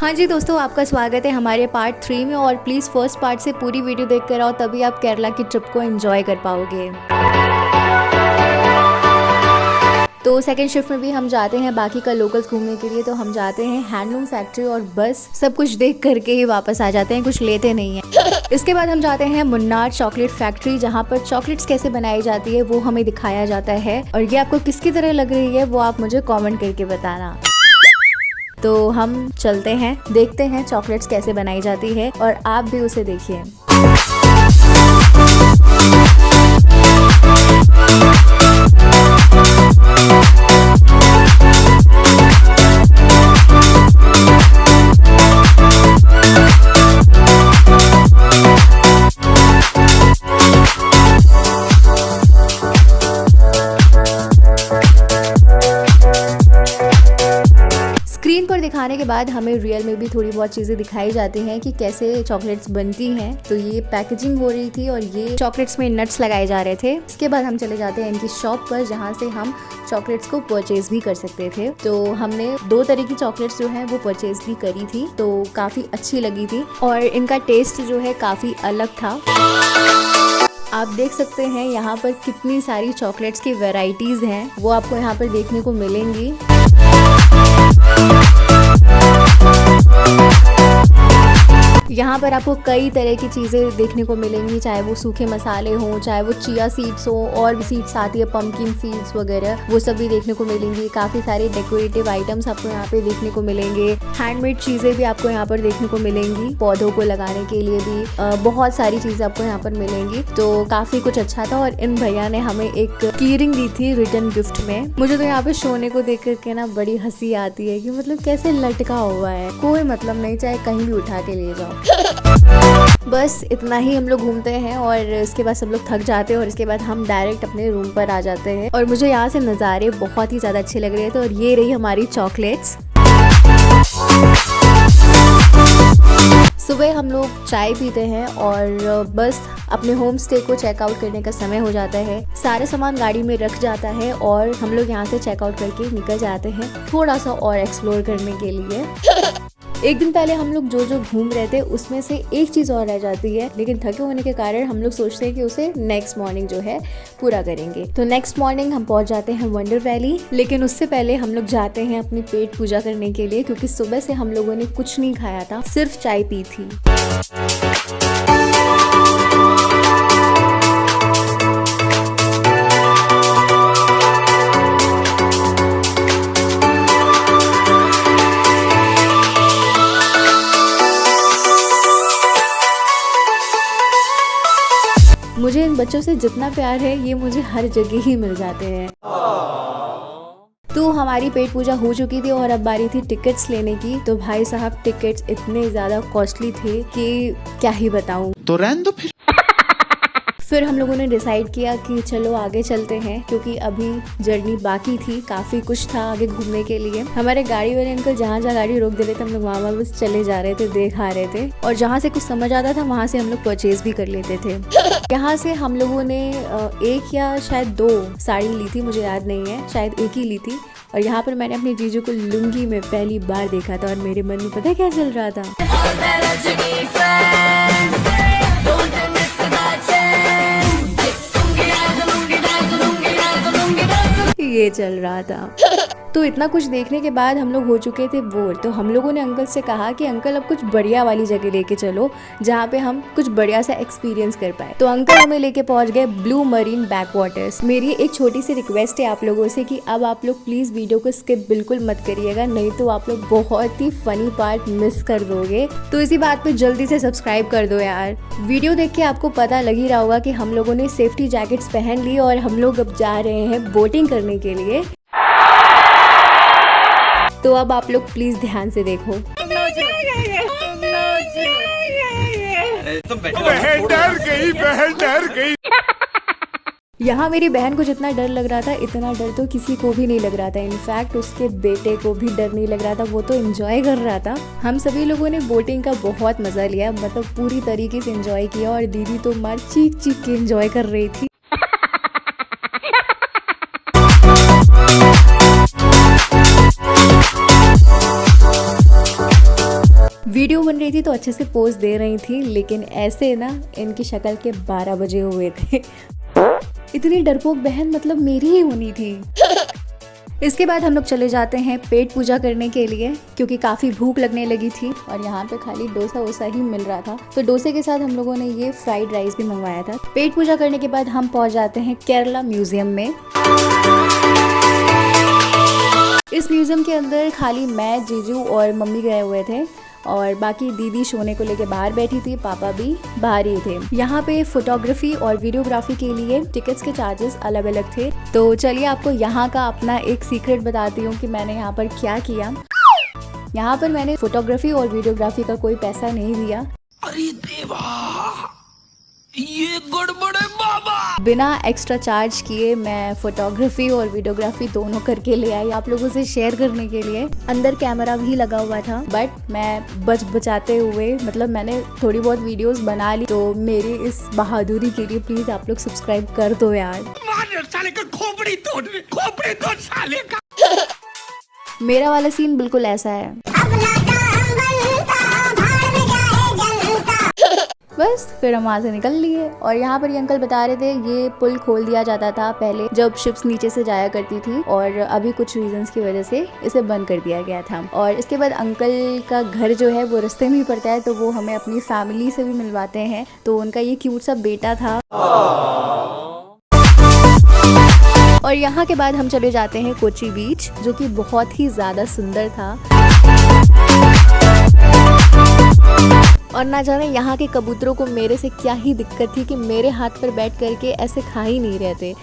हाँ जी दोस्तों, आपका स्वागत है हमारे पार्ट 3 में। और प्लीज़ फर्स्ट पार्ट से पूरी वीडियो देख कर आओ, तभी आप केरला की ट्रिप को एंजॉय कर पाओगे। तो सेकंड शिफ्ट में भी हम जाते हैं बाकी का लोकल्स घूमने के लिए। तो हम जाते हैं हैंडलूम फैक्ट्री और बस सब कुछ देख करके ही वापस आ जाते हैं, कुछ लेते नहीं हैं। इसके बाद हम जाते हैं मुन्नार चॉकलेट फैक्ट्री, जहाँ पर चॉकलेट्स कैसे बनाई जाती है वो हमें दिखाया जाता है। और ये आपको किसकी तरह लग रही है वो आप मुझे कॉमेंट करके बताना। तो हम चलते हैं, देखते हैं चॉकलेट्स कैसे बनाई जाती है और आप भी उसे देखिए। स्क्रीन पर दिखाने के बाद हमें रियल में भी थोड़ी बहुत चीज़ें दिखाई जाती हैं कि कैसे चॉकलेट्स बनती हैं। तो ये पैकेजिंग हो रही थी और ये चॉकलेट्स में नट्स लगाए जा रहे थे। इसके बाद हम चले जाते हैं इनकी शॉप पर, जहाँ से हम चॉकलेट्स को परचेज भी कर सकते थे। तो हमने 2 तरह की चॉकलेट्स जो है वो परचेज भी करी थी, तो काफ़ी अच्छी लगी थी और इनका टेस्ट जो है काफ़ी अलग था। आप देख सकते हैं यहाँ पर कितनी सारी चॉकलेट्स की वैरायटीज़ हैं, वो आपको यहाँ पर देखने को मिलेंगी। यहाँ पर आपको कई तरह की चीज़ें देखने को मिलेंगी, चाहे वो सूखे मसाले हों, चाहे वो चिया सीड्स हो, और भी सीड्स आती है पम्पकिन सीड्स वगैरह, वो सब भी देखने को मिलेंगी। काफ़ी सारे डेकोरेटिव आइटम्स आपको यहाँ पे देखने को मिलेंगे। हैंडमेड चीज़ें भी आपको यहाँ पर देखने को मिलेंगी, पौधों को लगाने के लिए भी बहुत सारी चीज़ें आपको यहाँ पर मिलेंगी। तो काफ़ी कुछ अच्छा था और इन भैया ने हमें एक कीरिंग दी थी रिटर्न गिफ्ट में। मुझे तो यहाँ पे सोने को देख करके ना बड़ी हंसी आती है कि मतलब कैसे लटका हुआ है, कोई मतलब नहीं, चाहे कहीं भी उठा के ले जाओ। बस इतना ही हम लोग घूमते हैं और इसके बाद सब लोग थक जाते हैं और इसके बाद हम डायरेक्ट अपने रूम पर आ जाते हैं। और मुझे यहाँ से नज़ारे बहुत ही ज़्यादा अच्छे लग रहे थे। और ये रही हमारी चॉकलेट्स। सुबह हम लोग चाय पीते हैं और बस अपने होम स्टे को चेकआउट करने का समय हो जाता है। सारे सामान गाड़ी में रख जाता है और हम लोग यहाँ से चेकआउट करके निकल जाते हैं थोड़ा सा और एक्सप्लोर करने के लिए। एक दिन पहले हम लोग जो घूम रहे थे उसमें से एक चीज़ और रह जाती है, लेकिन थके होने के कारण हम लोग सोचते हैं कि उसे नेक्स्ट मॉर्निंग जो है पूरा करेंगे। तो नेक्स्ट मॉर्निंग हम पहुंच जाते हैं वंडर वैली, लेकिन उससे पहले हम लोग जाते हैं अपनी पेट पूजा करने के लिए, क्योंकि सुबह से हम लोगों ने कुछ नहीं खाया था, सिर्फ चाय पी थी। मुझे इन बच्चों से जितना प्यार है ये मुझे हर जगह ही मिल जाते हैं। तो हमारी पेट पूजा हो चुकी थी और अब बारी थी टिकट्स लेने की। तो भाई साहब टिकट्स इतने ज़्यादा कॉस्टली थे कि क्या ही बताऊं। तो रहने दो फिर हम लोगों ने डिसाइड किया कि चलो आगे चलते हैं, क्योंकि अभी जर्नी बाकी थी, काफ़ी कुछ था आगे घूमने के लिए। हमारे गाड़ी वाले अंकल जहाँ जहाँ गाड़ी रोक दे रहे थे हम लोग वहाँ बस चले जा रहे थे, देखा रहे थे, और जहाँ से कुछ समझ आता था वहाँ से हम लोग परचेज भी कर लेते थे। यहाँ से हम लोगों ने 1 या शायद 2 साड़ी ली थी, मुझे याद नहीं है, शायद 1 ही ली थी। और यहाँ पर मैंने अपने जीजू को लुंगी में पहली बार देखा था और मेरे मन में पता है क्या चल रहा था? ये चल रहा था। तो इतना कुछ देखने के बाद हम लोग हो चुके थे बोर। तो हम लोगों ने अंकल से कहा कि अंकल अब कुछ बढ़िया वाली जगह लेके चलो, जहाँ पे हम कुछ बढ़िया सा एक्सपीरियंस कर पाए। तो अंकल हमें लेके पहुँच गए ब्लू मरीन बैक वाटर्स। मेरी एक छोटी सी रिक्वेस्ट है आप लोगों से कि अब आप लोग प्लीज़ वीडियो को स्किप बिल्कुल मत करिएगा, नहीं तो आप लोग बहुत ही फनी पार्ट मिस कर दोगे। तो इसी बात पे जल्दी से सब्सक्राइब कर दो यार। वीडियो देख के आपको पता लग ही रहा होगा कि हम लोगों ने सेफ्टी जैकेट्स पहन ली और हम लोग अब जा रहे हैं बोटिंग करने के लिए। तो अब आप लोग प्लीज ध्यान से देखो। बहन डर गई। यहाँ मेरी बहन को जितना डर लग रहा था इतना डर तो किसी को भी नहीं लग रहा था। इनफैक्ट उसके बेटे को भी डर नहीं लग रहा था, वो तो एंजॉय कर रहा था। हम सभी लोगों ने बोटिंग का बहुत मजा लिया, मतलब पूरी तरीके से एंजॉय किया। और दीदी तो मार चीख चीख के एंजॉय कर रही थी। वीडियो बन रही थी तो अच्छे से पोज दे रही थी, लेकिन ऐसे ना इनकी शक्ल के 12 बजे हुए थे। इतनी डरपोक बहन मतलब मेरी ही होनी थी। इसके बाद हम लोग चले जाते हैं पेट पूजा करने के लिए, क्योंकि काफ़ी भूख लगने लगी थी और यहाँ पे खाली डोसा वोसा ही मिल रहा था। तो डोसे के साथ हम लोगों ने ये फ्राइड राइस भी मंगवाया था। पेट पूजा करने के बाद हम पहुँच जाते हैं केरला म्यूजियम में। इस म्यूजियम के अंदर खाली मैं, जीजू और मम्मी गए हुए थे और बाकी दीदी सोने को लेके बाहर बैठी थी, पापा भी बाहर ही थे। यहाँ पे फोटोग्राफी और वीडियोग्राफी के लिए टिकट्स के चार्जेस अलग अलग थे। तो चलिए आपको यहाँ का अपना एक सीक्रेट बताती हूँ कि मैंने यहाँ पर क्या किया। यहाँ पर मैंने फोटोग्राफी और वीडियोग्राफी का कोई पैसा नहीं दिया। अरे देवा, ये गड़बड़ है बाबा। बिना एक्स्ट्रा चार्ज किए मैं फोटोग्राफी और वीडियोग्राफी दोनों करके ले आई आप लोगों से शेयर करने के लिए। अंदर कैमरा भी लगा हुआ था, बट मैं बचाते हुए मतलब मैंने थोड़ी बहुत वीडियोस बना ली। तो मेरी इस बहादुरी के लिए प्लीज आप लोग सब्सक्राइब कर दो यार। साले का खोपड़ी तोड़ साले का। मेरा वाला सीन बिल्कुल ऐसा है। बस फिर हम वहाँ से निकल लिए और यहाँ पर ये अंकल बता रहे थे ये पुल खोल दिया जाता था पहले जब शिप्स नीचे से जाया करती थी, और अभी कुछ रीजंस की वजह से इसे बंद कर दिया गया था। और इसके बाद अंकल का घर जो है वो रास्ते में ही पड़ता है, तो वो हमें अपनी फैमिली से भी मिलवाते हैं। तो उनका ये क्यूट सा बेटा था। और यहाँ के बाद हम चले जाते हैं कोची बीच, जो कि बहुत ही ज़्यादा सुंदर था। और ना जाने यहाँ के कबूतरों को मेरे से क्या ही दिक्कत थी कि मेरे हाथ पर बैठ करके ऐसे खा ही नहीं रहते।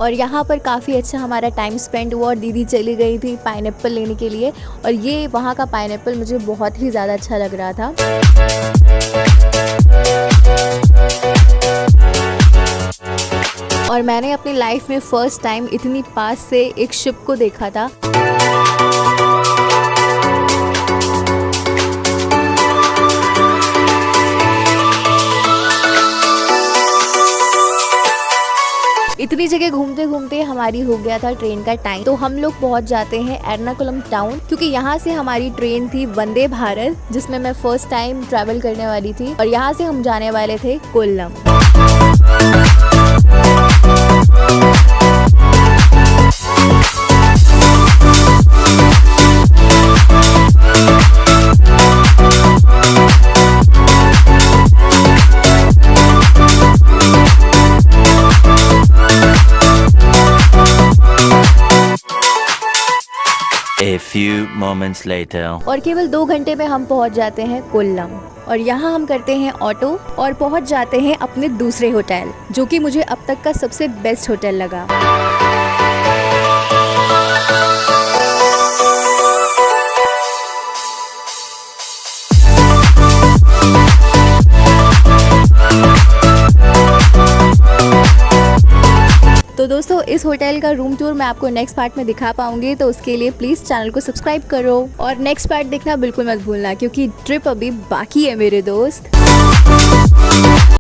और यहाँ पर काफ़ी अच्छा हमारा टाइम स्पेंड हुआ और दीदी चली गई थी पाइनएप्पल लेने के लिए, और ये वहाँ का पाइनएप्पल मुझे बहुत ही ज़्यादा अच्छा लग रहा था। और मैंने अपनी लाइफ में फर्स्ट टाइम इतनी पास से एक शिप को देखा था। इतनी जगह घूमते घूमते हमारी हो गया था ट्रेन का टाइम। तो हम लोग पहुंच जाते हैं एर्नाकुलम टाउन, क्योंकि यहाँ से हमारी ट्रेन थी वंदे भारत, जिसमें मैं फर्स्ट टाइम ट्रैवल करने वाली थी। और यहाँ से हम जाने वाले थे Kollam. A few moments later. और केवल 2 घंटे में हम पहुंच जाते हैं कोल्लम। और यहाँ हम करते हैं ऑटो और पहुंच जाते हैं अपने दूसरे होटल, जो कि मुझे अब तक का सबसे बेस्ट होटल लगा। तो दोस्तों इस होटल का रूम टूर मैं आपको नेक्स्ट पार्ट में दिखा पाऊंगी, तो उसके लिए प्लीज़ चैनल को सब्सक्राइब करो और नेक्स्ट पार्ट देखना बिल्कुल मत भूलना, क्योंकि ट्रिप अभी बाकी है मेरे दोस्त।